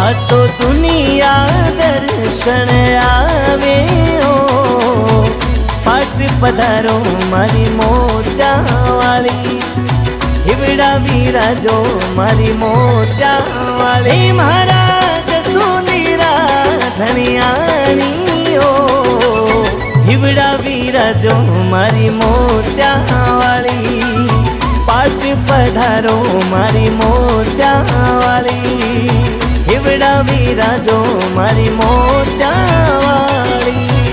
आ तो दुनिया दर्शन आवे हो। पाट पधारो मारी मोजा वाली, हिवड़ा विराजो मारी मोजा वाली। महाराज सुनीरा धनियानी हो, हिवड़ा विराजो मारी मोजा वाली। पाट पधारो मारी मोजा वाली, हिवड़ा विराजो मारी मोजा वाली।